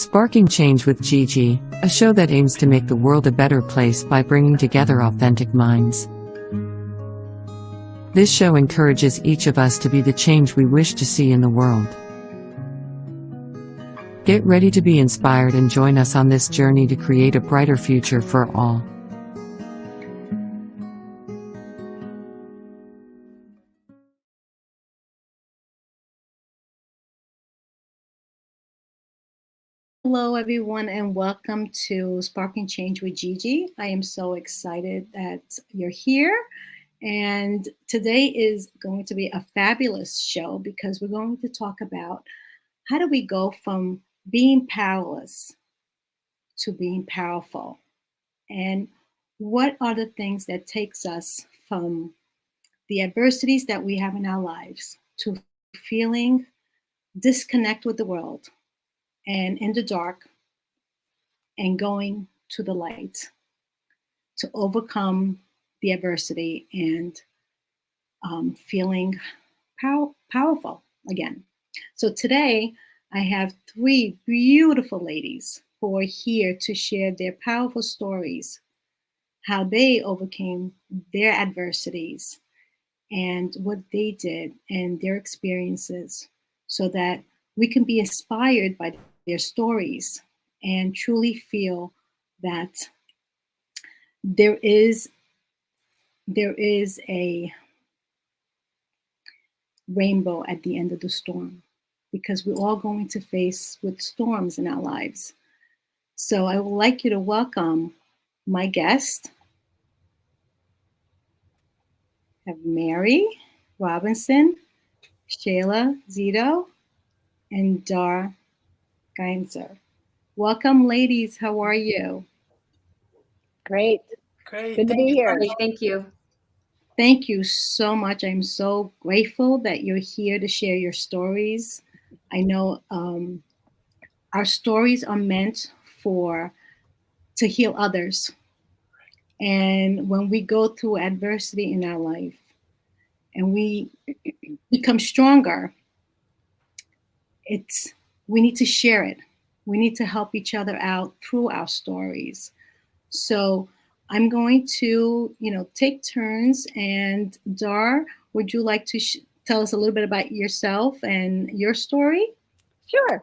Sparking Change with Gigi, a show that aims to make the world a better place by bringing together authentic minds. This show encourages each of us to be the change we wish to see in the world. Get ready to be inspired and join us on this journey to create a brighter future for all. Hello, everyone, and welcome to Sparking Change with Gigi. I am so excited that you're here. And today is going to be a fabulous show because we're going to talk about how do we go from being powerless to being powerful? And what are the things that takes us from the adversities that we have in our lives to feeling disconnect with the world and in the dark and going to the light to overcome the adversity and feeling powerful again. So today I have three beautiful ladies who are here to share their powerful stories, how they overcame their adversities and what they did and their experiences so that we can be inspired by their stories and truly feel that there is a rainbow at the end of the storm, because we're all going to face with storms in our lives. So I would like you to welcome my guest. I have Mary Robinson, Shayla Zito, and Dar Geinzer. Welcome, ladies. How are you? Great. Great. Good to be here. Thank you. Thank you so much. I'm so grateful that you're here to share your stories. I know our stories are meant to heal others. And when we go through adversity in our life and we become stronger, we need to share it. We need to help each other out through our stories. So I'm going to, take turns. And Dar, would you like to tell us a little bit about yourself and your story? Sure.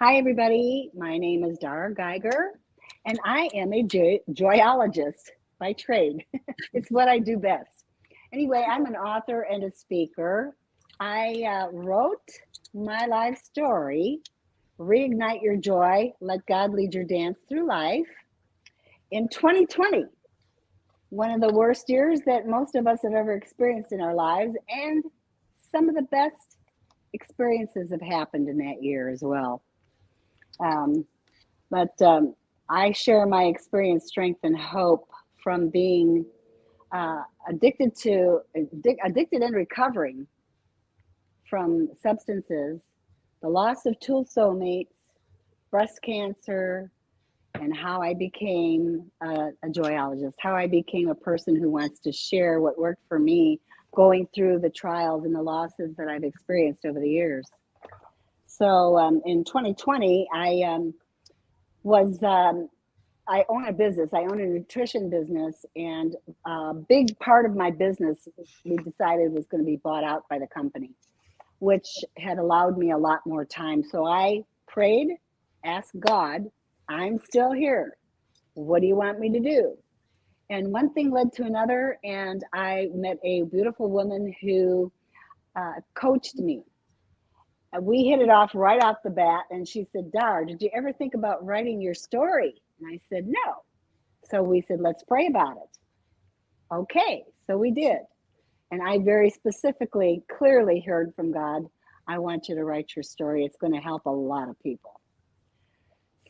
Hi, everybody. My name is Dar Geiger, and I am a joyologist by trade. It's what I do best. Anyway, I'm an author and a speaker. I wrote my life story, Reignite Your Joy, Let God Lead Your Dance Through Life, in 2020, one of the worst years that most of us have ever experienced in our lives, and some of the best experiences have happened in that year as well. But I share my experience, strength, and hope from being addicted and recovering from substances, the loss of two soulmates, breast cancer, and how I became a joyologist, how I became a person who wants to share what worked for me, going through the trials and the losses that I've experienced over the years. So in 2020, I own a business. I own a nutrition business, and a big part of my business we decided was going to be bought out by the company, which had allowed me a lot more time. So I prayed, asked God, I'm still here. What do you want me to do? And one thing led to another, and I met a beautiful woman who coached me. We hit it off right off the bat, and she said, Dar, did you ever think about writing your story? And I said, no. So we said, let's pray about it. Okay, so we did. And I very specifically, clearly heard from God, I want you to write your story. It's going to help a lot of people.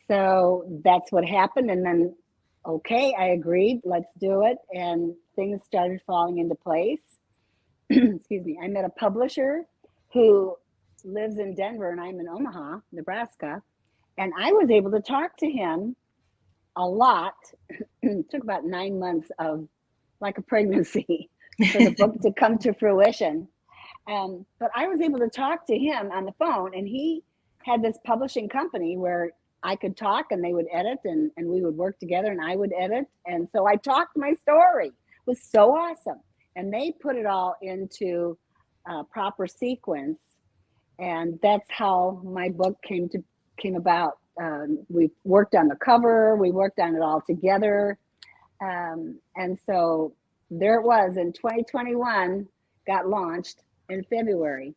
So that's what happened. And then, okay, I agreed, let's do it. And things started falling into place. Excuse me. I met a publisher who lives in Denver and I'm in Omaha, Nebraska. And I was able to talk to him a lot. It took about 9 months of like a pregnancy for the book to come to fruition. But I was able to talk to him on the phone, and he had this publishing company where I could talk and they would edit, and we would work together and I would edit. And so I talked my story. It was so awesome. And they put it all into proper sequence. And that's how my book came about. We worked on the cover, we worked on it all together. And so there it was in 2021, got launched in February.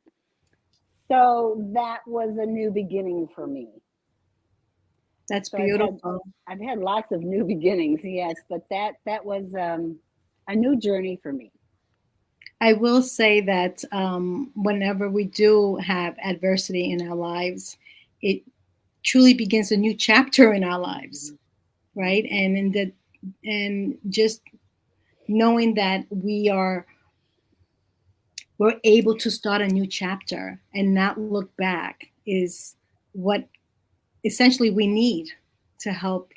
So that was a new beginning for me. That's So beautiful. I've had lots of new beginnings, yes, but that was a new journey for me. I will say that whenever we do have adversity in our lives, it truly begins a new chapter in our lives, right? And just knowing that we're able to start a new chapter and not look back is what essentially we need to help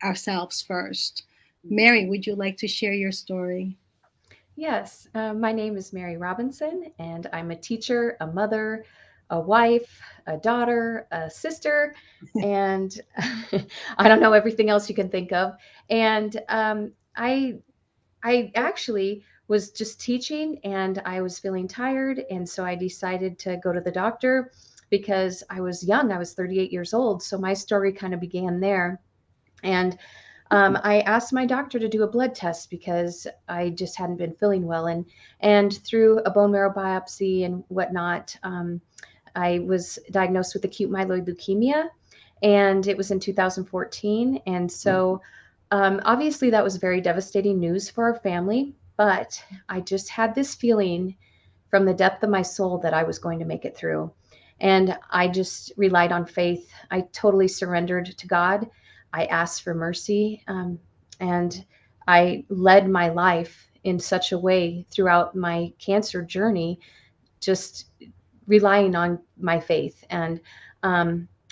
ourselves first. Mary, would you like to share your story? Yes, my name is Mary Robinson, and I'm a teacher, a mother, a wife, a daughter, a sister, and I don't know everything else you can think of. And I actually was just teaching, and I was feeling tired, and so I decided to go to the doctor because I was young. I was 38 years old, so my story kind of began there. And I asked my doctor to do a blood test because I just hadn't been feeling well, and through a bone marrow biopsy and whatnot, I was diagnosed with acute myeloid leukemia, and it was in 2014. And so, obviously, that was very devastating news for our family. But I just had this feeling from the depth of my soul that I was going to make it through. And I just relied on faith. I totally surrendered to God. I asked for mercy. And I led my life in such a way throughout my cancer journey, just relying on my faith. And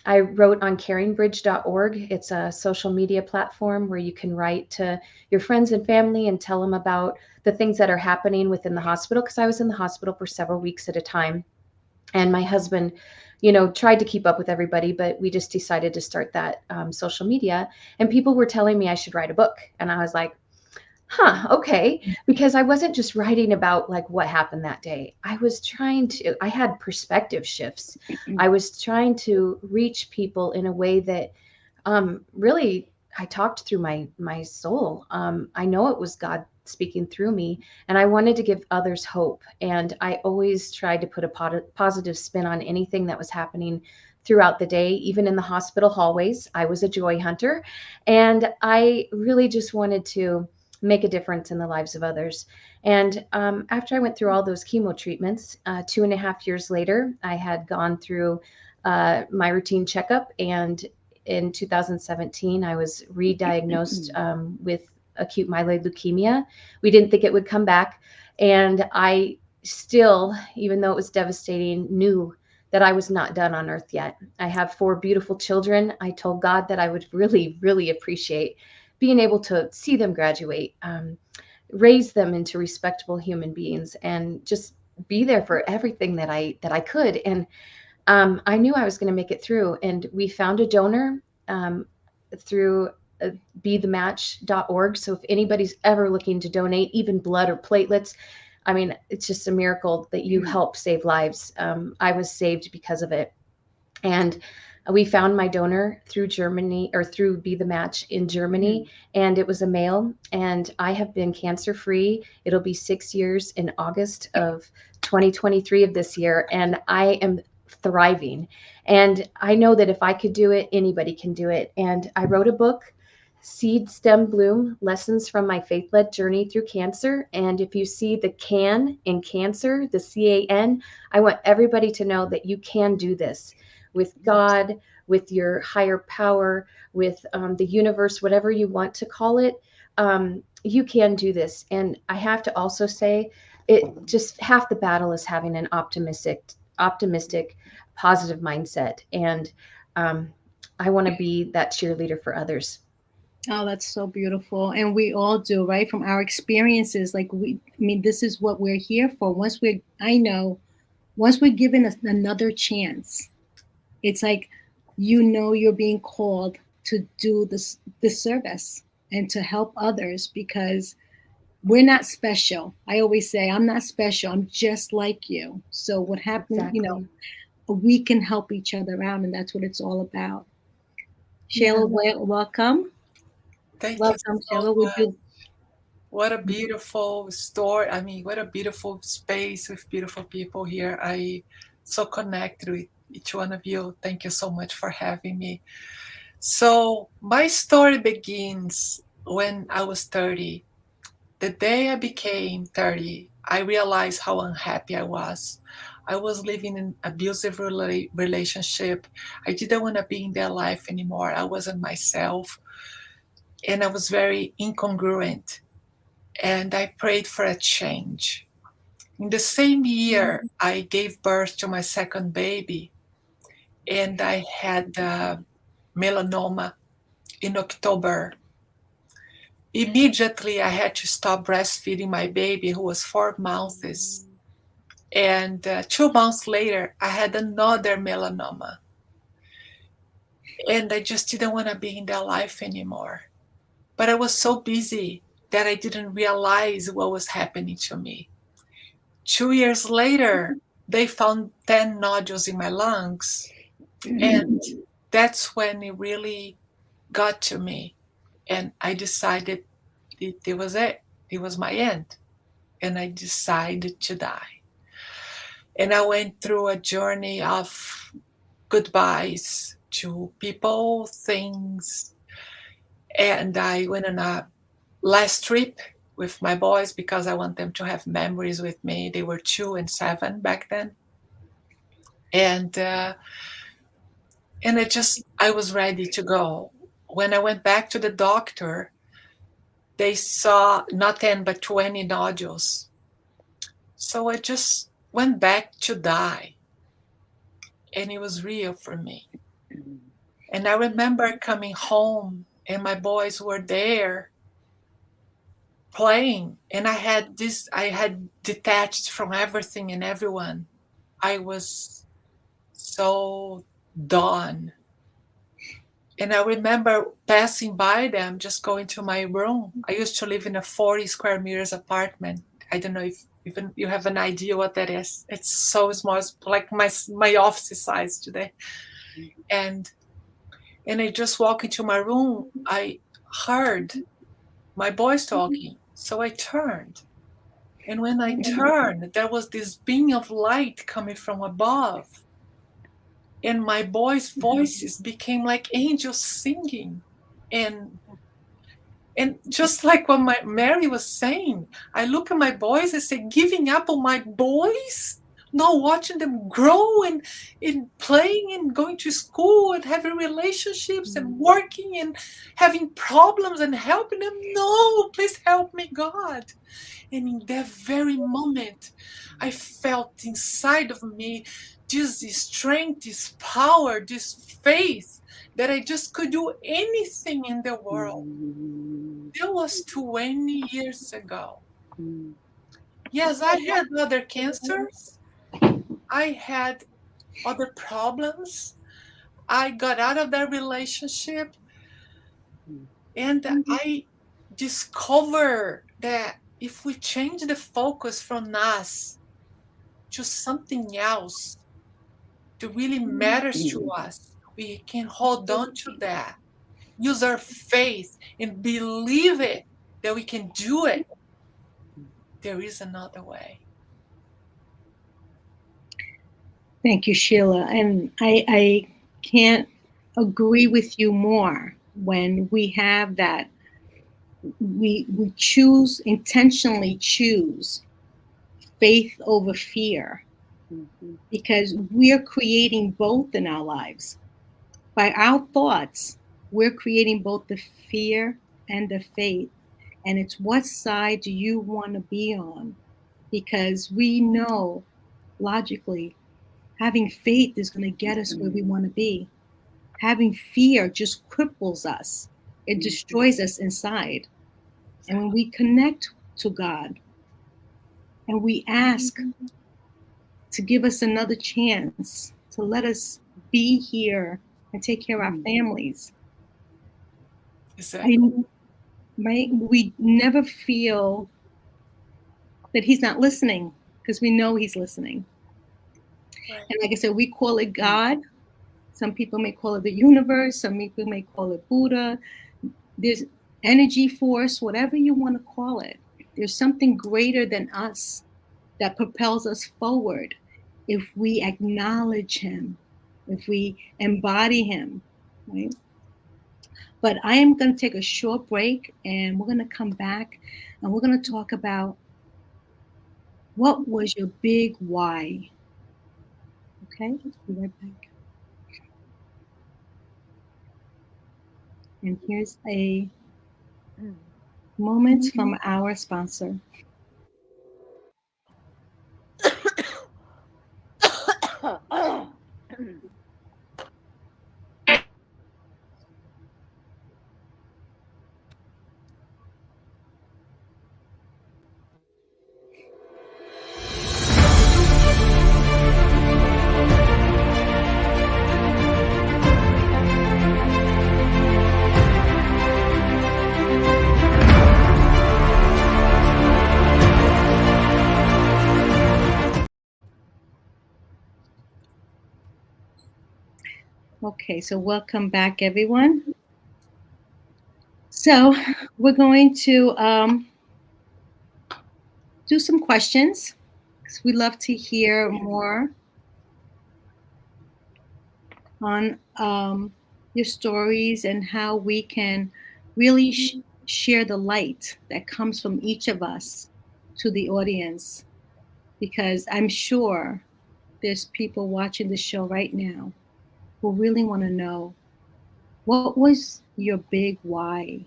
I wrote on caringbridge.org. It's a social media platform where you can write to your friends and family and tell them about the things that are happening within the hospital, because I was in the hospital for several weeks at a time. And my husband, tried to keep up with everybody, but we just decided to start that social media. And people were telling me I should write a book. And I was like, okay. Because I wasn't just writing about like what happened that day. I had perspective shifts. I was trying to reach people in a way that really I talked through my soul. I know it was God speaking through me, and I wanted to give others hope. And I always tried to put a positive spin on anything that was happening throughout the day, even in the hospital hallways. I was a joy hunter, and I really just wanted to make a difference in the lives of others. And after I went through all those chemo treatments, 2.5 years later, I had gone through my routine checkup, and in 2017, I was re-diagnosed with acute myeloid leukemia. We didn't think it would come back. And I still, even though it was devastating, knew that I was not done on earth yet. I have 4 beautiful children. I told God that I would really, really appreciate being able to see them graduate, raise them into respectable human beings, and just be there for everything that I could. And I knew I was going to make it through. And we found a donor through bethematch.org. So if anybody's ever looking to donate, even blood or platelets, I mean, it's just a miracle that you help save lives. I was saved because of it. And we found my donor through Germany, or through Be the Match in Germany, and it was a male. And I have been cancer free. It'll be 6 years in August of 2023 of this year, and I am thriving. And I know that if I could do it, anybody can do it. And I wrote a book, Seed Stem Bloom, Lessons from My Faith-Led Journey Through Cancer. And if you see the CAN in cancer, the CAN, I want everybody to know that you can do this with God, with your higher power, with the universe, whatever you want to call it. You can do this. And I have to also say, it just half the battle is having an optimistic, positive mindset. And I want to be that cheerleader for others. Oh, that's so beautiful. And we all do, right? From our experiences, this is what we're here for. Once we're given another chance, it's like you know you're being called to do this service and to help others, because we're not special. I always say, I'm not special. I'm just like you. So what happened, Exactly. we can help each other out, and that's what it's all about. Yeah. Shayla, welcome. Thank you Welcome, so Shayla. much. What a beautiful story. I mean, what a beautiful space with beautiful people here. I so connected with each one of you. Thank you so much for having me. So, my story begins when I was 30. The day I became 30, I realized how unhappy I was. I was living in an abusive relationship. I didn't want to be in their life anymore. I wasn't myself, and I was very incongruent. And I prayed for a change. In the same year, I gave birth to my second baby, and I had melanoma in October. Immediately, I had to stop breastfeeding my baby, who was 4 months. And 2 months later, I had another melanoma. And I just didn't want to be in their life anymore. But I was so busy that I didn't realize what was happening to me. 2 years later, they found 10 nodules in my lungs. And that's when it really got to me. And I decided it was it. It was my end. And I decided to die. And I went through a journey of goodbyes to people, things. And I went on a last trip with my boys because I want them to have memories with me. They were 2 and 7 back then. And I was ready to go. When I went back to the doctor, they saw not 10 but 20 nodules. So I just went back to die, and it was real for me. And I remember coming home, and my boys were there playing, and I had detached from everything and everyone. I was so done. And I remember passing by them, just going to my room. I used to live in a 40 square meters apartment. I don't know if even you have an idea what that is. It's so small, it's like my office size today. And I just walked into my room. I heard my boys talking, so I turned. And when I turned, there was this beam of light coming from above, and my boys' voices became like angels singing. And just like what Mary was saying, I look at my boys and say, giving up on my boys? No, watching them grow and playing and going to school and having relationships and working and having problems and helping them. No, please help me, God. And in that very moment, I felt inside of me this strength, this power, this faith that I just could do anything in the world. That was 20 years ago. Yes, I had other cancers. I had other problems. I got out of that relationship, and I discovered that if we change the focus from us to something else that really matters to us, we can hold on to that, use our faith, and believe it that we can do it. There is another way. Thank you, Sheila. And I can't agree with you more. When we have that, we intentionally choose faith over fear, because we are creating both in our lives. By our thoughts, we're creating both the fear and the faith. And it's, what side do you want to be on? Because we know logically, having faith is going to get us where we want to be. Having fear just cripples us, it destroys us inside. And when we connect to God and we ask to give us another chance, to let us be here and take care of our families. Exactly. Right? We never feel that he's not listening because we know he's listening. Right. And like I said, we call it God. Some people may call it the universe. Some people may call it Buddha. There's energy force, whatever you want to call it. There's something greater than us that propels us forward if we acknowledge him, if we embody him, right? But I am going to take a short break and we're going to come back and we're going to talk about what was your big why. Okay, let's be right back. And here's a moment from our sponsor. Okay, so welcome back, everyone. So we're going to do some questions because we love to hear more on your stories and how we can really share the light that comes from each of us to the audience. Because I'm sure there's people watching the show right now who really want to know, what was your big why?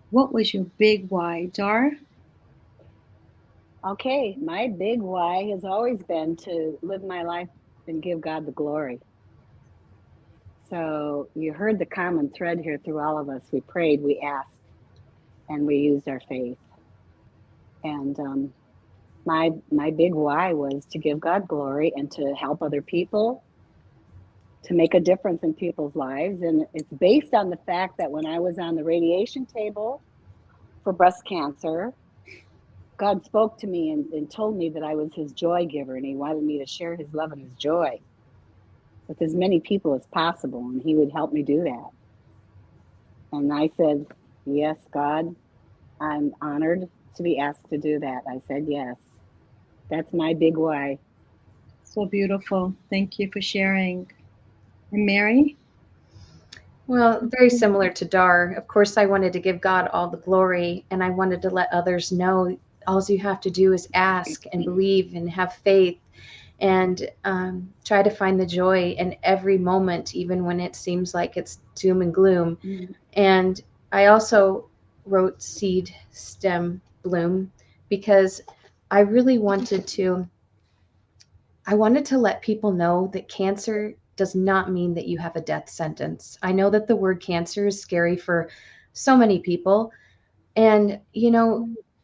What was your big why, Dar? Okay, my big why has always been to live my life and give God the glory. So you heard the common thread here through all of us. We prayed, we asked, and we used our faith. And my big why was to give God glory and to help other people, to make a difference in people's lives. And it's based on the fact that when I was on the radiation table for breast cancer, God spoke to me and told me that I was his joy giver, and he wanted me to share his love and his joy with as many people as possible, and he would help me do that. And I said, yes, God, I'm honored to be asked to do that. I said, yes. That's my big why. So beautiful. Thank you for sharing. And Mary? Well, very similar to Dar. Of course, I wanted to give God all the glory, and I wanted to let others know all you have to do is ask and believe and have faith, and try to find the joy in every moment, even when it seems like it's doom and gloom. And I also wrote Seed Stem Bloom because I really wanted to let people know that cancer does not mean that you have a death sentence. I know that the word cancer is scary for so many people. And,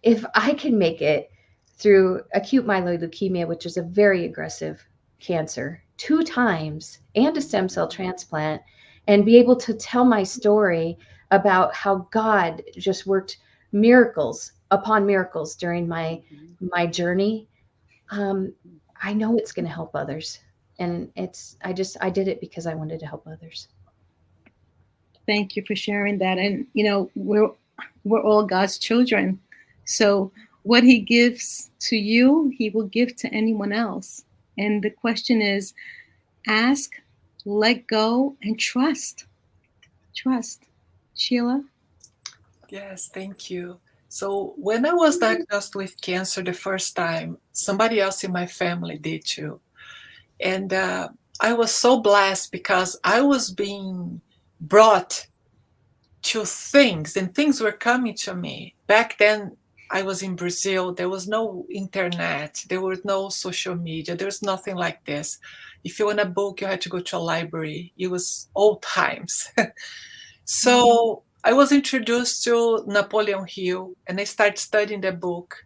if I can make it through acute myeloid leukemia, which is a very aggressive cancer, 2 times, and a stem cell transplant, and be able to tell my story about how God just worked miracles upon miracles during my journey, I know it's going to help others. And I did it because I wanted to help others. Thank you for sharing that. And we're all God's children. So what he gives to you, he will give to anyone else. And the question is, ask, let go, and trust. Trust. Sheila? Yes, thank you. So when I was diagnosed with cancer the first time, somebody else in my family did too. And I was so blessed because I was being brought to things, and things were coming to me. Back then, I was in Brazil. There was no internet. There was no social media. There was nothing like this. If you want a book, you had to go to a library. It was old times. So I was introduced to Napoleon Hill, and I started studying the book.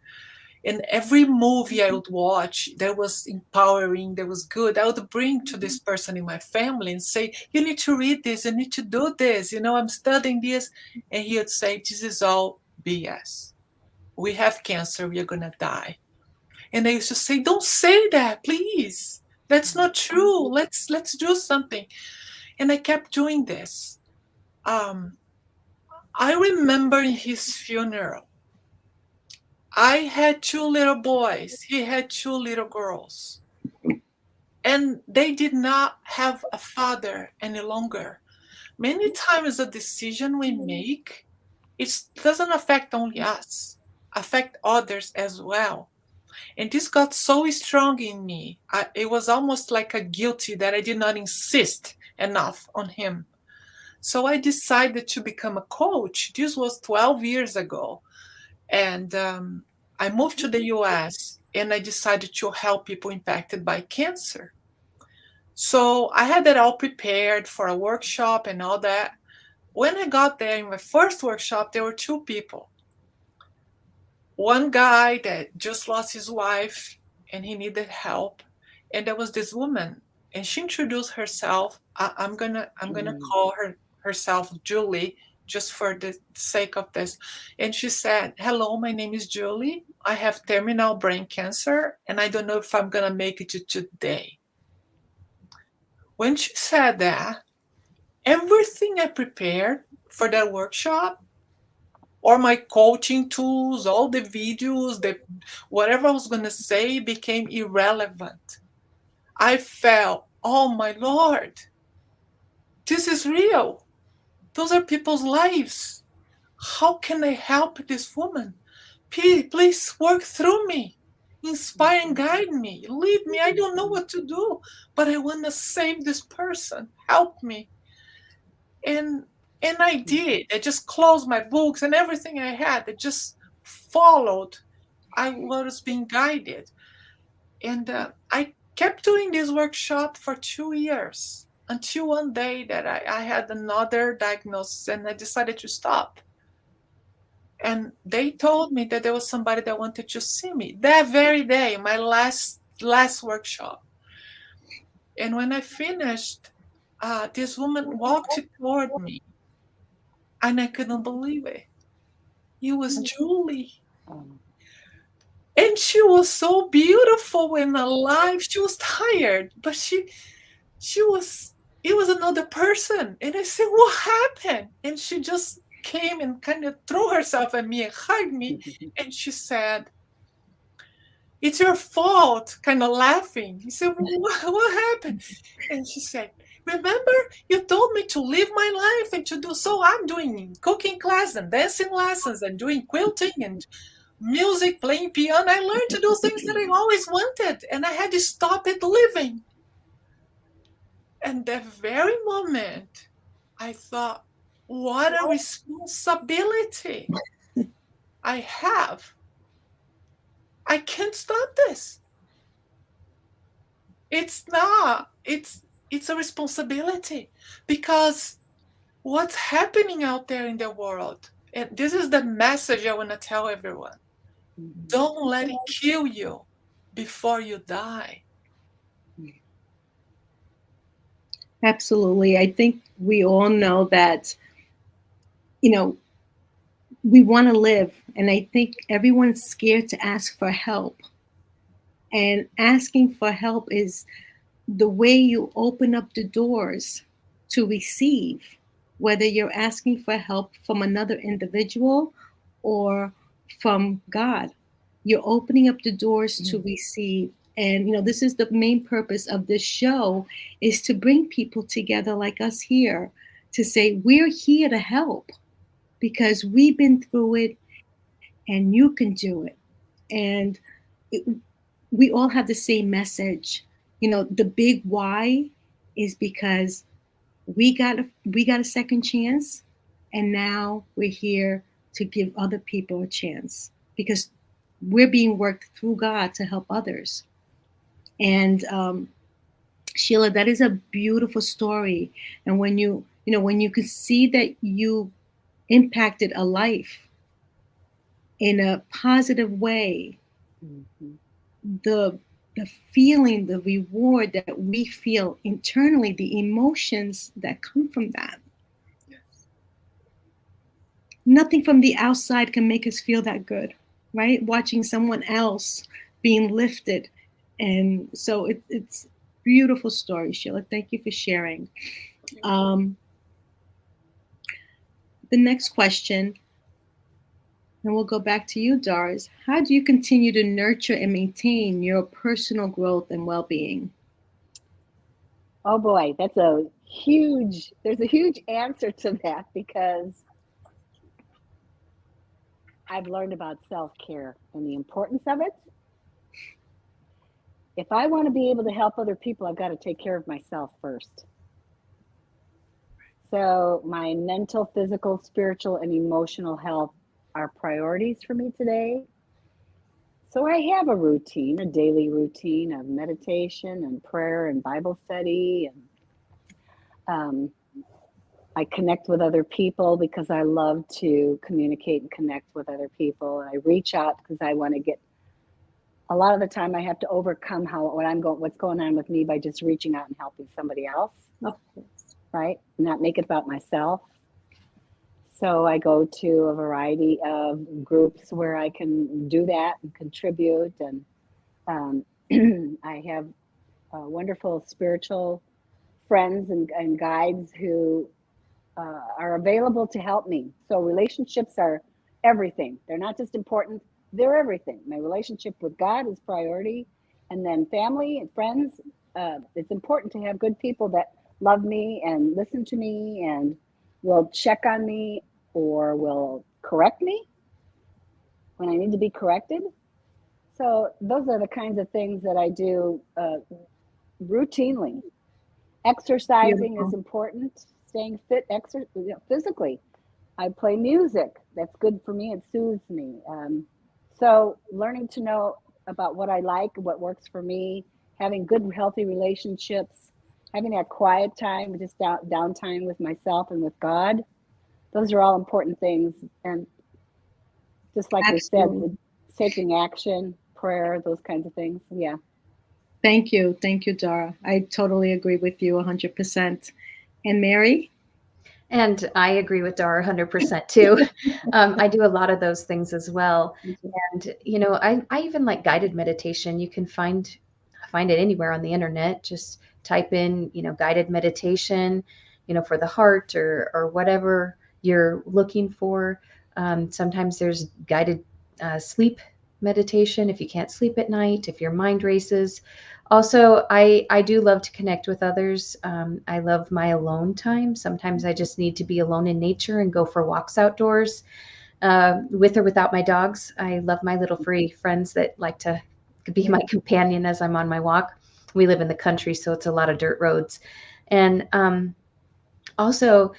And every movie I would watch that was empowering, that was good, I would bring to this person in my family and say, you need to read this, you need to do this, I'm studying this. And he would say, this is all BS. We have cancer, we are going to die. And I used to say, don't say that, please. That's not true. Let's do something. And I kept doing this. I remember in his funeral, I had 2 little boys. He had 2 little girls. And they did not have a father any longer. Many times the decision we make, it doesn't affect only us, affect others as well. And this got so strong in me. It was almost like a guilty that I did not insist enough on him. So I decided to become a coach. This was 12 years ago. And I moved to the US and I decided to help people impacted by cancer. So I had it all prepared for a workshop and all that. When I got there in my first workshop, there were 2 people. One guy that just lost his wife and he needed help. And there was this woman and she introduced herself. I'm gonna call herself Julie, just for the sake of this. And she said, hello, my name is Julie. I have terminal brain cancer and I don't know if I'm gonna make it to today. When she said that, everything I prepared for that workshop, or my coaching tools, all the videos, whatever I was going to say became irrelevant. I felt, oh my Lord, this is real. Those are people's lives. How can I help this woman? Please work through me. Inspire and guide me. Lead me. I don't know what to do, but I want to save this person. Help me. And I did. I just closed my books and everything I had. I just followed. I was being guided. And I kept doing this workshop for 2 years until one day that I had another diagnosis and I decided to stop. And they told me that there was somebody that wanted to see me that very day, my last workshop. And when I finished, this woman walked toward me. And I couldn't believe it. It was Julie. And she was so beautiful and alive. She was tired, but it was another person. And I said, what happened? And she just came and kind of threw herself at me and hugged me. And she said, it's your fault, kind of laughing. He said, what happened? And she said, remember, you told me to live my life and to do so. I'm doing cooking class and dancing lessons and doing quilting and music, playing piano. I learned to do things that I always wanted, and I had to stop it living. And that very moment, I thought, what a responsibility I have. I can't stop this. It's not. It's a responsibility, because what's happening out there in the world, and this is the message I want to tell everyone. Don't let it kill you before you die. Absolutely. I think we all know that, we want to live. And I think everyone's scared to ask for help. And asking for help is the way you open up the doors to receive, whether you're asking for help from another individual or from God. You're opening up the doors to receive. And this is the main purpose of this show, is to bring people together like us here to say, we're here to help because we've been through it and you can do it. And we all have the same message. The big why is because we got a second chance, and now we're here to give other people a chance because we're being worked through God to help others. And Sheila, that is a beautiful story. And when you can see that you impacted a life in a positive way, Mhm. The feeling, the reward that we feel internally, the emotions that come from that. Yes. Nothing from the outside can make us feel that good, right? Watching someone else being lifted. And so it's beautiful story, Sheila. Thank you for sharing. The next question, and we'll go back to you, Doris. How do you continue to nurture and maintain your personal growth and well-being? Oh boy, there's a huge answer to that because I've learned about self-care and the importance of it. If I want to be able to help other people, I've got to take care of myself first. So my mental, physical, spiritual, and emotional health are priorities for me today. So I have a routine, a daily routine of meditation and prayer and Bible study, and I connect with other people because I love to communicate and connect with other people. And I reach out because I want to get. A lot of the time, I have to overcome what's going on with me by just reaching out and helping somebody else, Of course. right? Not make it about myself. So I go to a variety of groups where I can do that and contribute. And I have wonderful spiritual friends and guides who are available to help me. So relationships are everything. They're not just important, they're everything. My relationship with God is priority. And then family and friends. It's important to have good people that love me and listen to me and will check on me or will correct me when I need to be corrected. So those are the kinds of things that I do routinely. Exercising is Beautiful. important, staying fit physically. I play music. That's good for me. It soothes me. So learning to know about what I like, what works for me, having good, healthy relationships, having that quiet time, just downtime with myself and with God. Those are all important things. And just like we said, Absolutely. with taking action, prayer, those kinds of things. Yeah. Thank you. Thank you, Dara. I totally agree with you 100%. And Mary? And I agree with Dara 100% too. I do a lot of those things as well. And, I even like guided meditation. You can find it anywhere on the internet. Just type in, guided meditation, for the heart or whatever you're looking for. Sometimes there's guided sleep meditation if you can't sleep at night, if your mind races. Also, I do love to connect with others. I love my alone time. Sometimes I just need to be alone in nature and go for walks outdoors, with or without my dogs. I love my little furry friends that like to be my companion as I'm on my walk. We live in the country, so it's a lot of dirt roads. And also,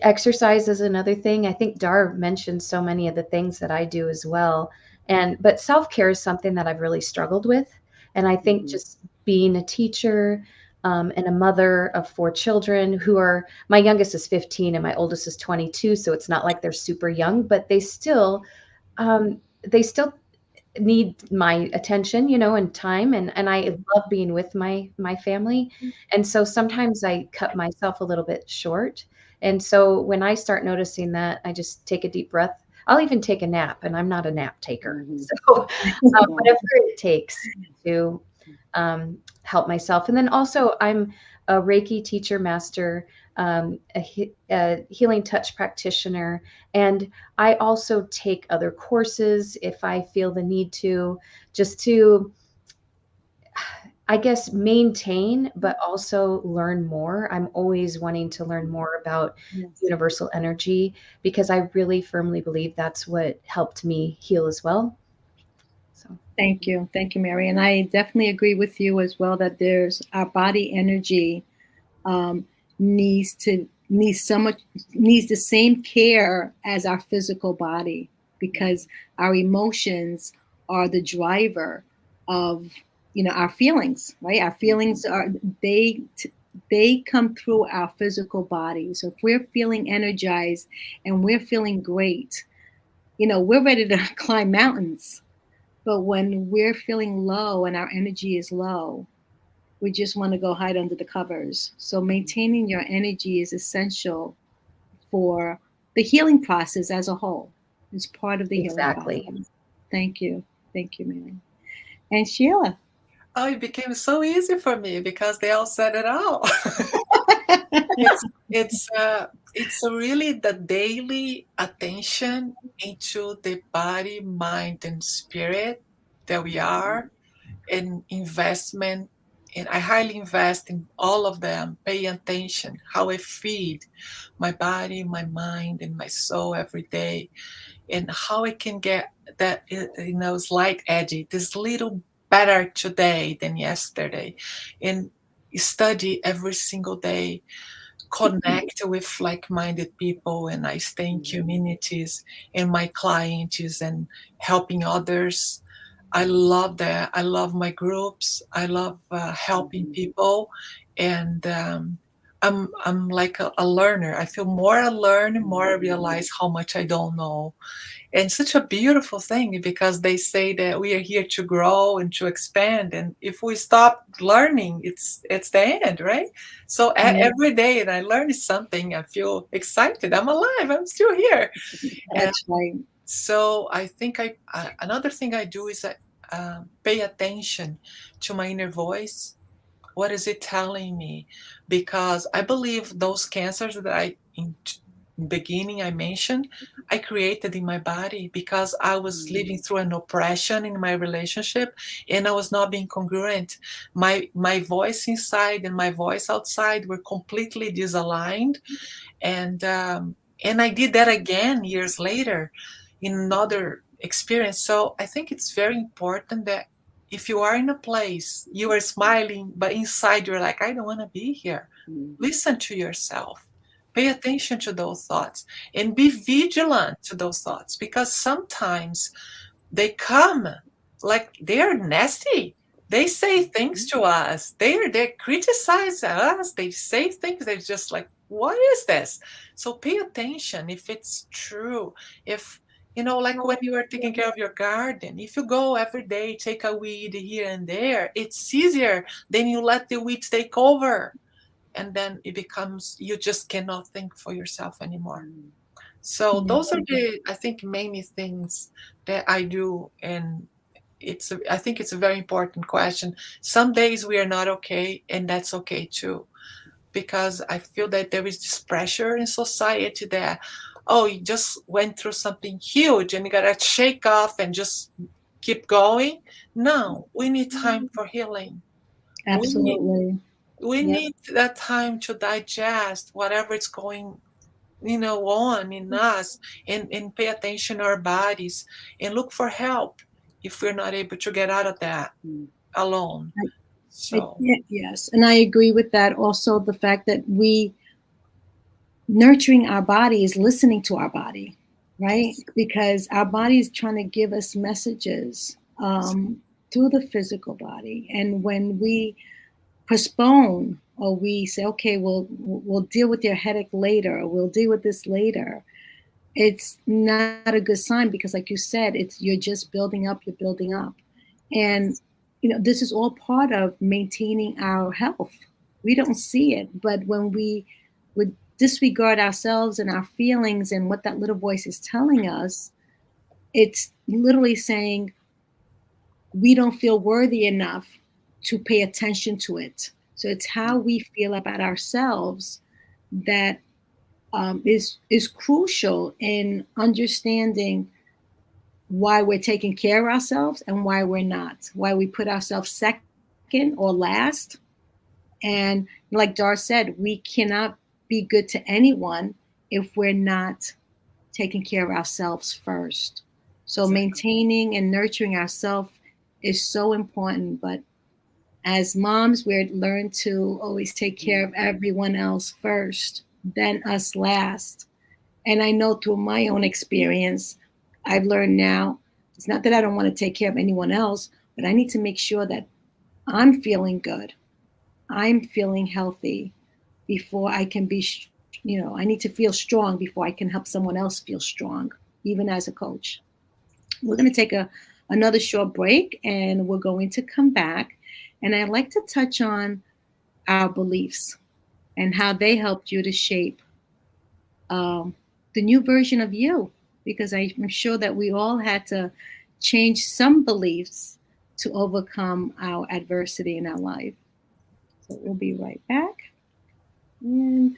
exercise is another thing. I think Dar mentioned so many of the things that I do as well. But self-care is something that I've really struggled with. And I think Mhm. just being a teacher, and a mother of 4 children my youngest is 15 and my oldest is 22. So it's not like they're super young, but they still need my attention, and time, and I love being with my family. And so sometimes I cut myself a little bit short. And so when I start noticing that, I just take a deep breath. I'll even take a nap, and I'm not a nap taker. Mhm. So Yeah. whatever it takes to help myself. And then also, I'm a Reiki teacher master, a healing touch practitioner, and I also take other courses if I feel the need to, just to, I guess, maintain, but also learn more. I'm always wanting to learn more about Yes. universal energy because I really firmly believe that's what helped me heal as well. So, Thank you. Thank you, Mary. And I definitely agree with you as well that there's our body energy um, needs the same care as our physical body because our emotions are the driver of our feelings, right? Our feelings are they come through our physical body. So if we're feeling energized and we're feeling great, we're ready to climb mountains. But when we're feeling low and our energy is low, we just want to go hide under the covers. So maintaining your energy is essential for the healing process as a whole. It's part of the healing Exactly. process. Thank you. Thank you, Mary. And Sheila. Oh, it became so easy for me because they all said it all. it's it's really the daily attention into the body, mind, and spirit that we are, and investment. And I highly invest in all of them. Pay attention how I feed my body, my mind, and my soul every day, and how I can get that, slight edgy, this little better today than yesterday, and study every single day, connect with like-minded people, and I stay in communities and my clients and helping others. I love that. I love my groups. I love helping people, and I'm like a learner. I feel more I learn, more I realize how much I don't know, and such a beautiful thing because they say that we are here to grow and to expand, and if we stop learning, it's the end, right? So every day that I learn something, I feel excited. I'm alive. I'm still here. And That's right. so I think another thing I do is I pay attention to my inner voice. What is it telling me? Because I believe those cancers that in beginning I mentioned, I created in my body because I was living through an oppression in my relationship, and I was not being congruent. My voice inside and my voice outside were completely disaligned, and I did that again years later in another experience. So I think it's very important that if you are in a place, you are smiling, but inside you're like, I don't want to be here. Listen to yourself. Pay attention to those thoughts and be vigilant to those thoughts, because sometimes they come like they're nasty. They say things to us. They criticize us. They say things. They're just like, what is this? So pay attention if it's true. If like when you are taking care of your garden, if you go every day, take a weed here and there, it's easier than you let the weeds take over. And then it becomes, you just cannot think for yourself anymore. So those are the, I think, mainly things that I do. And I think it's a very important question. Some days we are not okay, and that's okay too, because I feel that there is this pressure in society that, oh, you just went through something huge and you gotta shake off and just keep going. No, we need time for healing. We need Absolutely. we Yep. need that time to digest whatever is going on in us, and pay attention to our bodies and look for help if we're not able to get out of that alone. So Yes. And I agree with that. Also, the fact that nurturing our body is listening to our body, right? yes, Because our body is trying to give us messages through the physical body. And when we postpone, or we say, okay, we'll deal with your headache later, or we'll deal with this later, it's not a good sign, because like you said, you're just building up, you're building up. And this is all part of maintaining our health. We don't see it, but when we would disregard ourselves and our feelings and what that little voice is telling us, it's literally saying we don't feel worthy enough to pay attention to it. So it's how we feel about ourselves that is crucial in understanding why we're taking care of ourselves and why we're not, why we put ourselves second or last. And like Dar said, we cannot be good to anyone if we're not taking care of ourselves first. So exactly. maintaining and nurturing ourselves is so important. But as moms, we're learned to always take care of everyone else first, then us last. And I know through my own experience, I've learned now, it's not that I don't want to take care of anyone else, but I need to make sure that I'm feeling good. I'm feeling healthy before I can be, I need to feel strong before I can help someone else feel strong, even as a coach. We're going to take a another short break, and we're going to come back. And I'd like to touch on our beliefs and how they helped you to shape the new version of you, because I'm sure that we all had to change some beliefs to overcome our adversity in our life. So we'll be right back. And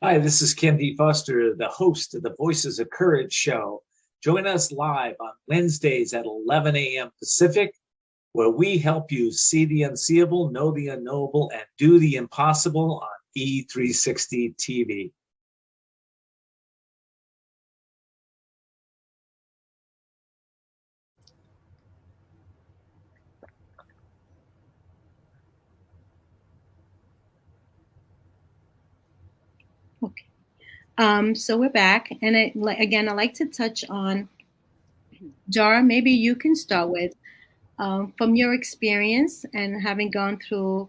Hi, this is Ken D. Foster, the host of the Voices of Courage show. Join us live on Wednesdays at 11 a.m. Pacific, where we help you see the unseeable, know the unknowable, and do the impossible on E360 TV. okay. So we're back. And again, I'd like to touch on, Dara, maybe you can start with, from your experience and having gone through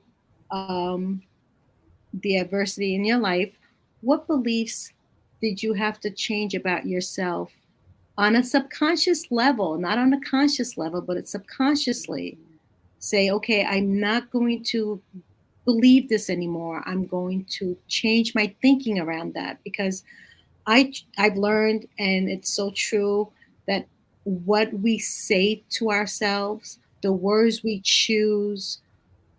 the adversity in your life, what beliefs did you have to change about yourself on a subconscious level, not on a conscious level, but it's subconsciously say, okay, I'm not going to believe this anymore. I'm going to change my thinking around that, because I've learned, and it's so true, that what we say to ourselves, the words we choose,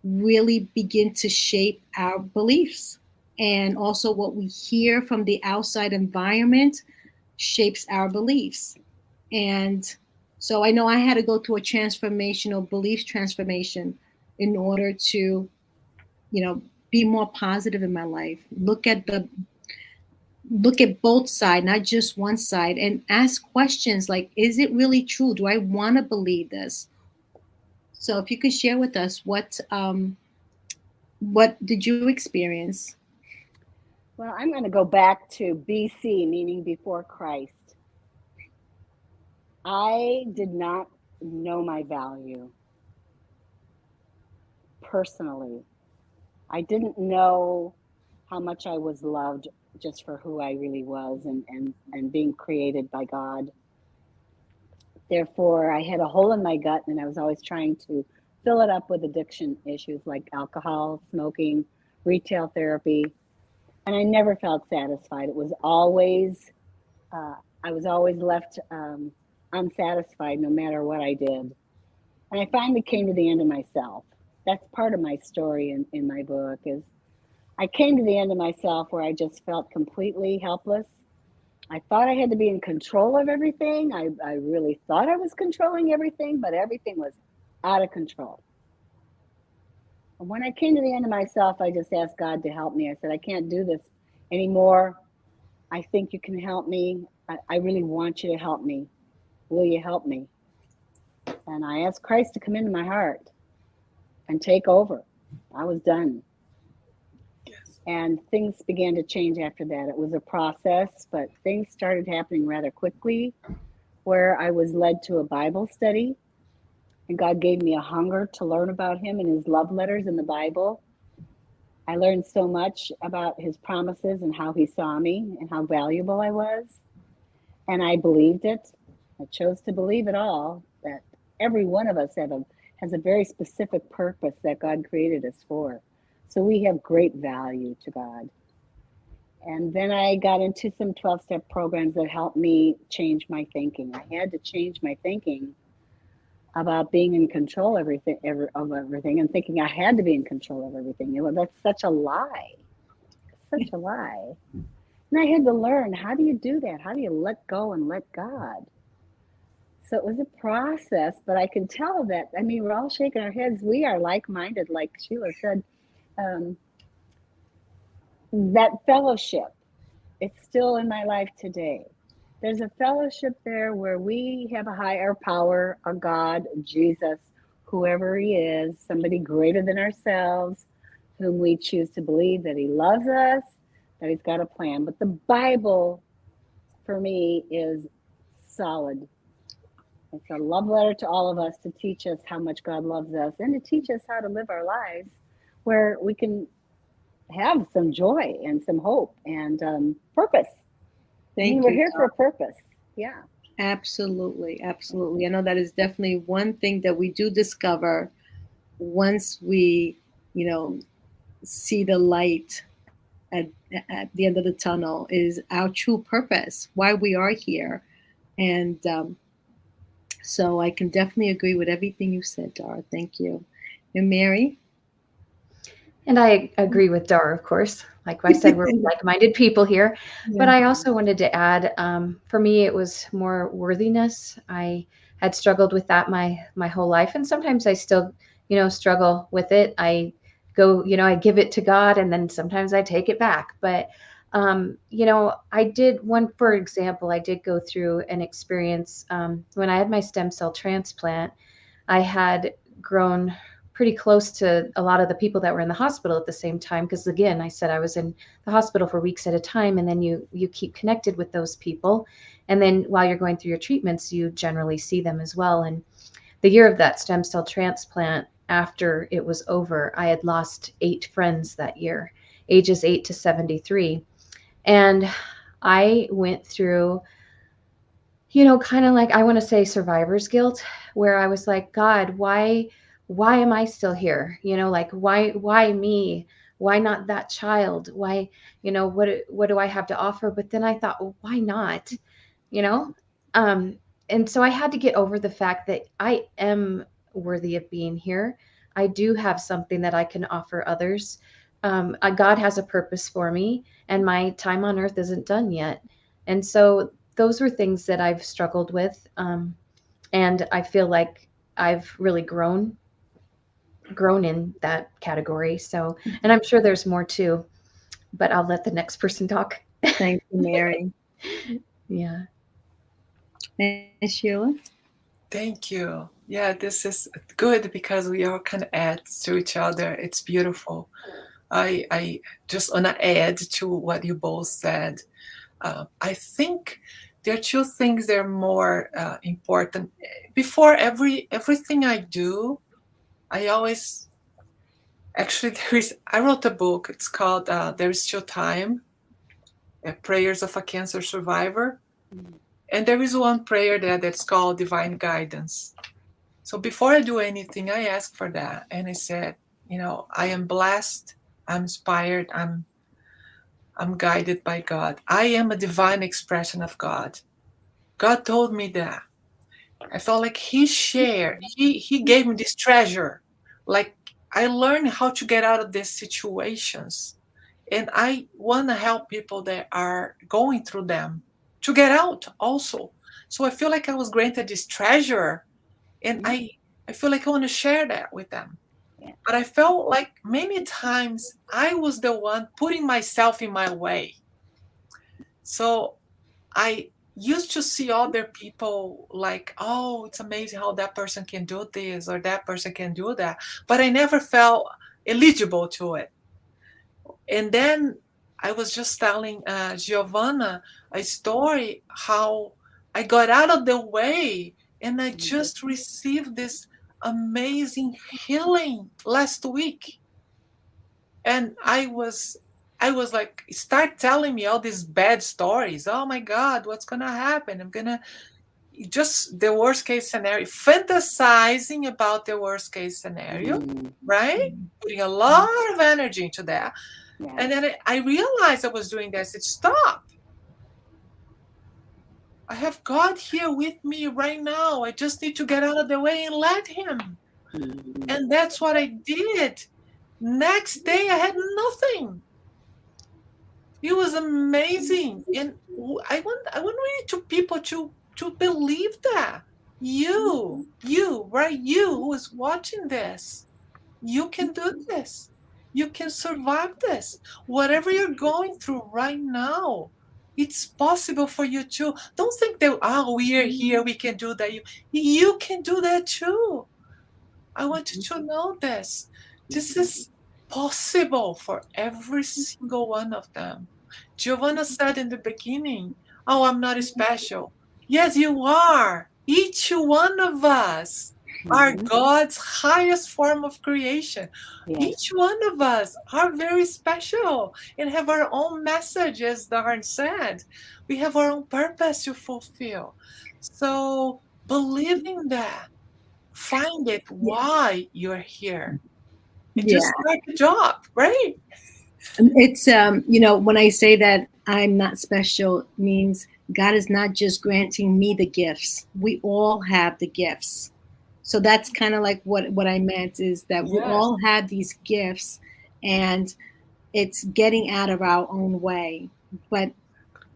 really begin to shape our beliefs. And also what we hear from the outside environment shapes our beliefs. And so I know I had to go through a transformational belief transformation in order to, be more positive in my life. Look at both sides, not just one side, and ask questions like, is it really true? Do I want to believe this? So if you could share with us what did you experience? Well, I'm going to go back to BC, meaning before Christ. I did not know my value personally. I didn't know how much I was loved just for who I really was and being created by God. Therefore, I had a hole in my gut, and I was always trying to fill it up with addiction issues like alcohol, smoking, retail therapy, and I never felt satisfied. It was always, I was always left unsatisfied no matter what I did. And I finally came to the end of myself. That's part of my story in my book is I came to the end of myself where I just felt completely helpless. I thought I had to be in control of everything. I really thought I was controlling everything, but everything was out of control. And when I came to the end of myself, I just asked God to help me. I said, I can't do this anymore. I think you can help me. I really want you to help me. Will you help me? And I asked Christ to come into my heart and take over. I was done. And things began to change after that. It was a process, but things started happening rather quickly, where I was led to a Bible study, and God gave me a hunger to learn about him and his love letters in the Bible. I learned so much about his promises and how he saw me and how valuable I was. And I believed it. I chose to believe it all, that every one of us has a very specific purpose that God created us for. So we have great value to God. And then I got into some 12-step programs that helped me change my thinking. I had to change my thinking about being in control of everything and thinking I had to be in control of everything. That's such a lie. Such a lie. And I had to learn, how do you do that? How do you let go and let God? So it was a process, but I can tell that, we're all shaking our heads. We are like-minded, like Sheila said. That fellowship, it's still in my life today. There's a fellowship there where we have a higher power, a God, Jesus, whoever he is, somebody greater than ourselves, whom we choose to believe that he loves us, that he's got a plan. But the Bible, for me, is solid. It's a love letter to all of us to teach us how much God loves us and to teach us how to live our lives where we can have some joy and some hope and purpose. Thank we're you, here for a purpose. Yeah. Absolutely, absolutely. I know that is definitely one thing that we do discover once we, you know, see the light at, at the end of the tunnel is our true purpose, why we are here. And so I can definitely agree with everything you said, Dara. Thank you. And Mary? And I agree with Dar, of course. Like I said, we're like-minded people here. But Yeah. I also wanted to add, for me, it was more worthiness. I had struggled with that my whole life, and sometimes I still, struggle with it. I go, I give it to God, and then sometimes I take it back. But I did one, for example, I did go through an experience when I had my stem cell transplant. I had grown pretty close to a lot of the people that were in the hospital at the same time, because again, I said I was in the hospital for weeks at a time, and then you keep connected with those people, and then while you're going through your treatments, you generally see them as well. And the year of that stem cell transplant, after it was over, I had lost 8 friends that year, ages 8 to 73. And I went through, kind of like, I want to say survivor's guilt, where I was like, God, why am I still here? Like, why me? Why not that child? Why, what do I have to offer? But then I thought, well, why not? You know? Um, and so I had to get over the fact that I am worthy of being here. I do have something that I can offer others. God has a purpose for me, and my time on earth isn't done yet. And so those were things that I've struggled with. And I feel like I've really grown in that category. So, and I'm sure there's more too, but I'll let the next person talk. Thank you, Mary. Yeah. And Sheila? Thank you. Yeah, this is good because we all can add to each other. It's beautiful. I just want to add to what you both said. I think there are two things that are more important. Before everything I do, I always actually I wrote a book. It's called "There Is Still Time: Prayers of a Cancer Survivor," and there is one prayer there that's called Divine Guidance. So before I do anything, I ask for that, and I said, I am blessed, I'm inspired, I'm guided by God. I am a divine expression of God. God told me that. I felt like he gave me this treasure. Like I learned how to get out of these situations. And I want to help people that are going through them to get out also. So I feel like I was granted this treasure, and I feel like I want to share that with them. Yeah. But I felt like many times I was the one putting myself in my way. So I used to see other people like, oh, it's amazing how that person can do this or that person can do that. But I never felt eligible to it. And then I was just telling Giovanna a story how I got out of the way and I just received this amazing healing last week. And I was like, start telling me all these bad stories. Oh my God, what's gonna happen? I'm gonna just the worst case scenario, fantasizing about the worst case scenario, right? Putting a lot of energy into that. Yeah. And then I realized I was doing this. I said, stop. I have God here with me right now. I just need to get out of the way and let him. And that's what I did. Next day, I had nothing. It was amazing. And I want really to people to believe that. You, right? You who is watching this, you can do this. You can survive this. Whatever you're going through right now, it's possible for you too. Don't think that, we are here, we can do that. You can do that too. I want you to know this. This is possible for every single one of them. Giovanna said in the beginning, oh, I'm not special. Yes, you are. Each one of us are God's highest form of creation. Yes. Each one of us are very special and have our own message, as Darn said. We have our own purpose to fulfill. So believing that, find it Yeah. why you're here, and Yeah. just start the job, right? It's when I say that I'm not special, means God is not just granting me the gifts. We all have the gifts. So that's kind of like what I meant, is that we Yes. all have these gifts, and it's getting out of our own way. But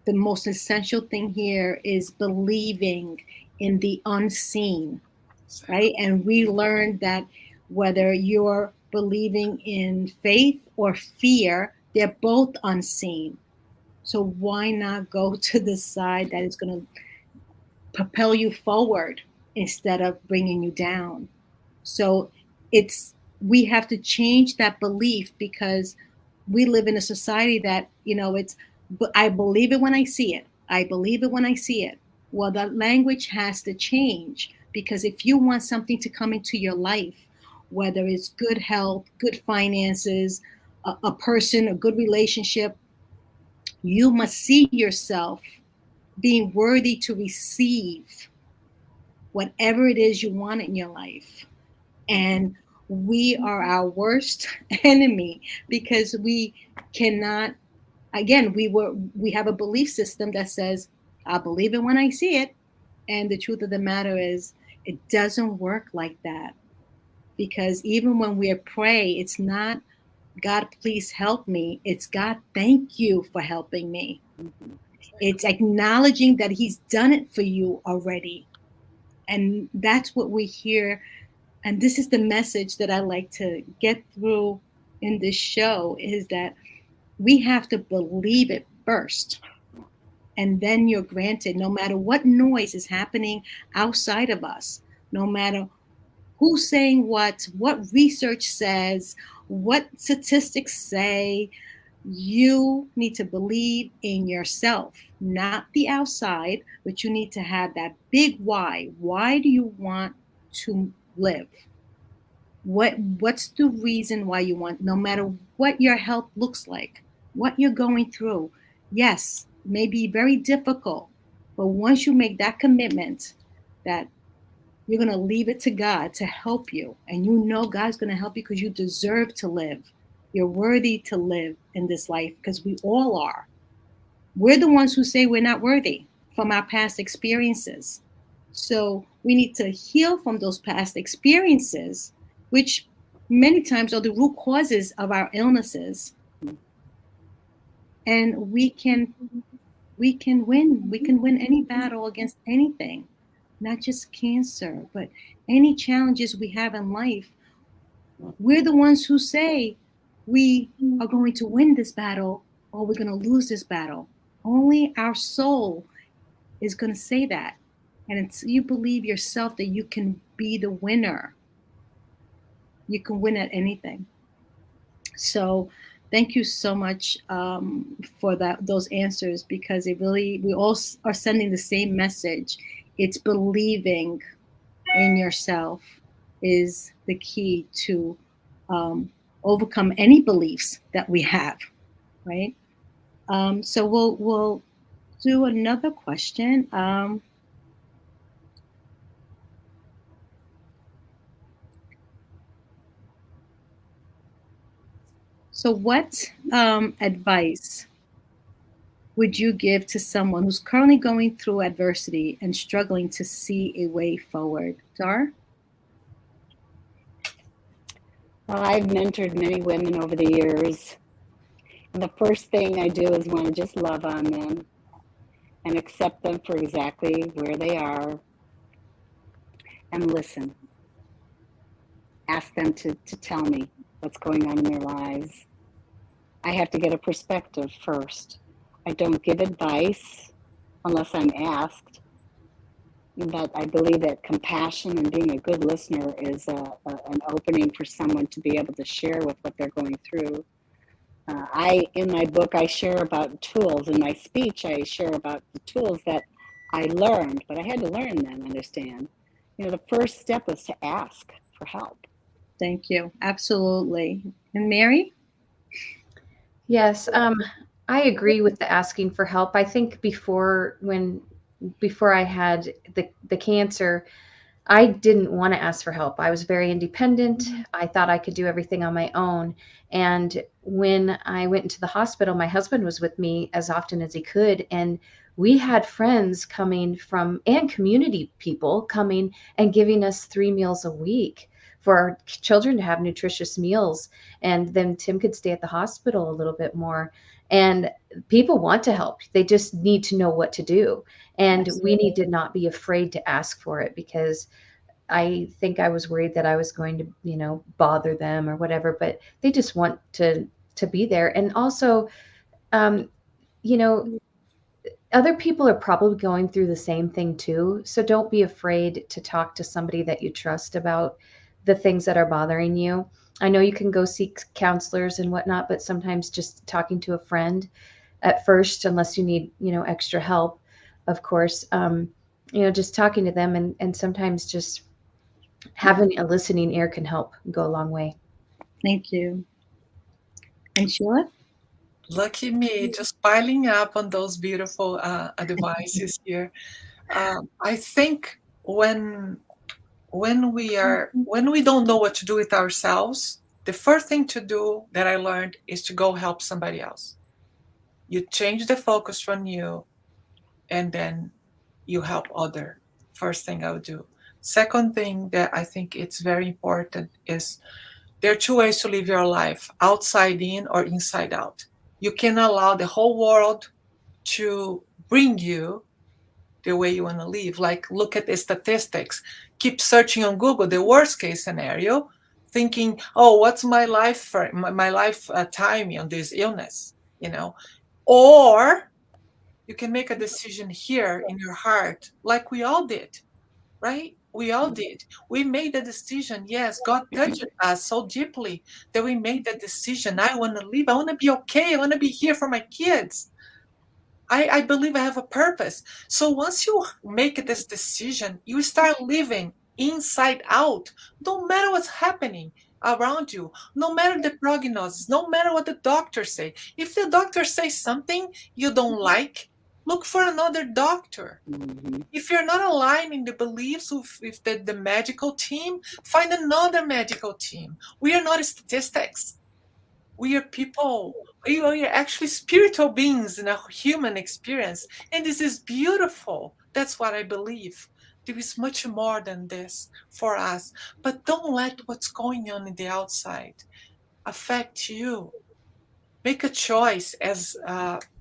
the most essential thing here is believing in the unseen, right? And we learned that whether you're believing in faith or fear, they're both unseen. So why not go to the side that is going to propel you forward instead of bringing you down? So we have to change that belief, because we live in a society that, but I believe it when I see it. I believe it when I see it. Well, that language has to change, because if you want something to come into your life, whether it's good health, good finances, a person, a good relationship, you must see yourself being worthy to receive whatever it is you want in your life. And we are our worst enemy, because we cannot, again, we have a belief system that says, I believe it when I see it. And the truth of the matter is, it doesn't work like that. Because even when we pray, it's not, God, please help me. It's, God, thank you for helping me. It's acknowledging that He's done it for you already. And that's what we hear. And this is the message that I like to get through in this show, is that we have to believe it first. And then you're granted, no matter what noise is happening outside of us, no matter who's saying what research says, what statistics say, you need to believe in yourself, not the outside, but you need to have that big why. Why do you want to live? What's the reason why you want, no matter what your health looks like, what you're going through? Yes, it may be very difficult, but once you make that commitment that you're going to leave it to God to help you, and you know God's going to help you because you deserve to live. You're worthy to live in this life, because we all are. We're the ones who say we're not worthy from our past experiences. So we need to heal from those past experiences, which many times are the root causes of our illnesses. And we can win. We can win any battle against anything, not just cancer, but any challenges we have in life. We're the ones who say we are going to win this battle or we're going to lose this battle. Only our soul is going to say that. And until you believe yourself that you can be the winner, you can win at anything. So thank you so much for those answers, because it really, we all are sending the same message. It's believing in yourself is the key to overcome any beliefs that we have, right? So we'll do another question. So what advice would you give to someone who's currently going through adversity and struggling to see a way forward? Dar? Well, I've mentored many women over the years. And the first thing I do is want to just love on them and accept them for exactly where they are and listen. Ask them to tell me what's going on in their lives. I have to get a perspective first. I don't give advice unless I'm asked, but I believe that compassion and being a good listener is an opening for someone to be able to share with what they're going through. In my book, I share about tools. In my speech, I share about the tools that I learned, but I had to learn them, understand. The first step was to ask for help. Thank you. Absolutely. And Mary? Yes, I agree with the asking for help. I think before, when before I had the cancer, I didn't want to ask for help. I was very independent. I thought I could do everything on my own. And when I went into the hospital, my husband was with me as often as he could. And we had friends coming from, and community people coming and giving us 3 meals a week for our children to have nutritious meals. And then Tim could stay at the hospital a little bit more. And people want to help. They just need to know what to do. And we need to not be afraid to ask for it, because I think I was worried that I was going to, bother them or whatever, but they just want to be there. And also, um, you know, other people are probably going through the same thing too. So don't be afraid to talk to somebody that you trust about the things that are bothering you. I know you can go seek counselors and whatnot, but sometimes just talking to a friend at first, unless you need, extra help, of course, just talking to them, and sometimes just having a listening ear can help go a long way. Thank you. And Sheila? Lucky me, just piling up on those beautiful advices here. I think when we don't know what to do with ourselves, the first thing to do that I learned is to go help somebody else. You change the focus from you, and then you help other. First thing I would do. Second thing that I think it's very important is there are 2 ways to live your life: outside in or inside out. You can allow the whole world to bring you the way you want to live. Like, look at the statistics. Keep searching on Google the worst case scenario, thinking, oh, what's my life timing on this illness, Or you can make a decision here in your heart, like we all did, right? We all did. We made the decision. Yes, God touched us so deeply that we made that decision. I want to live. I want to be okay. I want to be here for my kids. I believe I have a purpose. So once you make this decision, you start living inside out. No matter what's happening around you, no matter the prognosis, no matter what the doctors say. If the doctor says something you don't like, look for another doctor. If you're not aligning the beliefs with the medical team, find another medical team. We are not statistics. We are people. We are actually spiritual beings in a human experience. And this is beautiful. That's what I believe. There is much more than this for us. But don't let what's going on in the outside affect you. Make a choice, as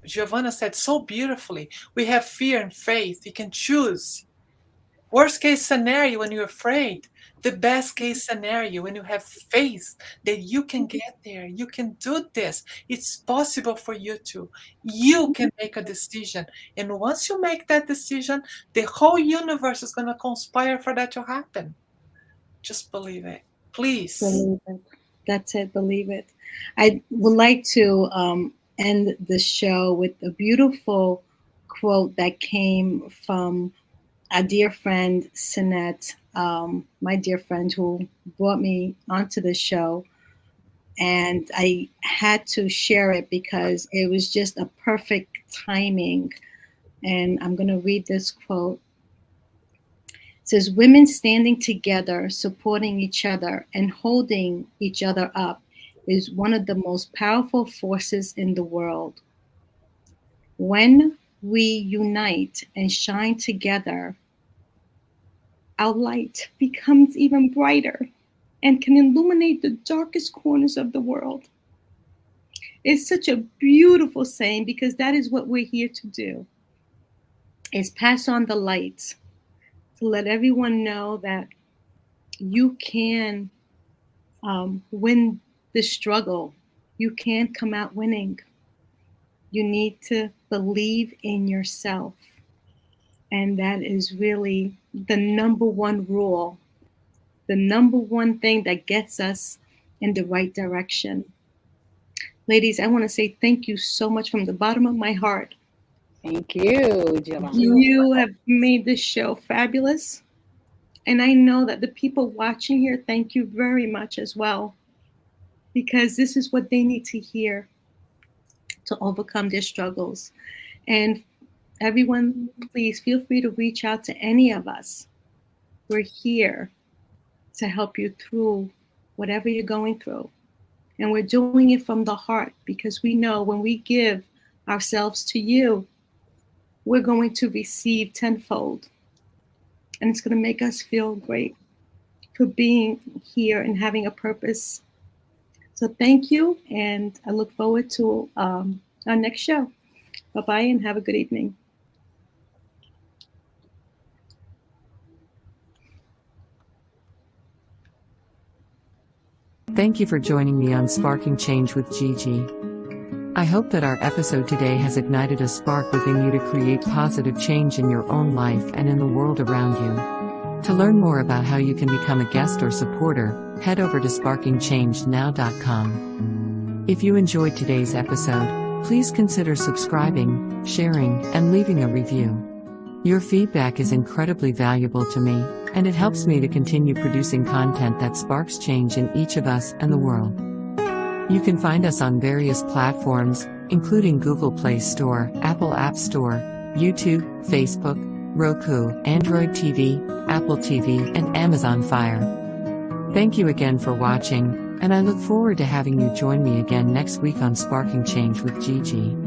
Giovanna said so beautifully. We have fear and faith. You can choose. Worst case scenario when you're afraid. The best case scenario when you have faith that you can get there. You can do this. It's possible for you to. You can make a decision. And once you make that decision, the whole universe is going to conspire for that to happen. Just believe it. Please. Believe it. That's it. Believe it. I would like to end the show with a beautiful quote that came from a dear friend, Sinette, my dear friend who brought me onto the show. And I had to share it because it was just a perfect timing. And I'm going to read this quote. It says, women standing together, supporting each other, and holding each other up is one of the most powerful forces in the world. When we unite and shine together, our light becomes even brighter and can illuminate the darkest corners of the world. It's such a beautiful saying, because that is what we're here to do, is pass on the light, to let everyone know that you can win the struggle. You can come out winning. You need to believe in yourself. And that is really the number one rule, the number one thing that gets us in the right direction. Ladies, I want to say thank you so much from the bottom of my heart. Thank you, Giovanna. You have made this show fabulous. And I know that the people watching here, thank you very much as well, because this is what they need to hear to overcome their struggles. And everyone, please feel free to reach out to any of us. We're here to help you through whatever you're going through. And we're doing it from the heart because we know when we give ourselves to you, we're going to receive tenfold. And it's going to make us feel great for being here and having a purpose. So thank you. And I look forward to our next show. Bye-bye and have a good evening. Thank you for joining me on Sparking Change with Gigi. I hope that our episode today has ignited a spark within you to create positive change in your own life and in the world around you. To learn more about how you can become a guest or supporter, head over to sparkingchangenow.com. If you enjoyed today's episode, please consider subscribing, sharing, and leaving a review. Your feedback is incredibly valuable to me, and it helps me to continue producing content that sparks change in each of us and the world. You can find us on various platforms, including Google Play Store, Apple App Store, YouTube, Facebook, Roku, Android TV, Apple TV, and Amazon Fire. Thank you again for watching, and I look forward to having you join me again next week on Sparking Change with Gigi.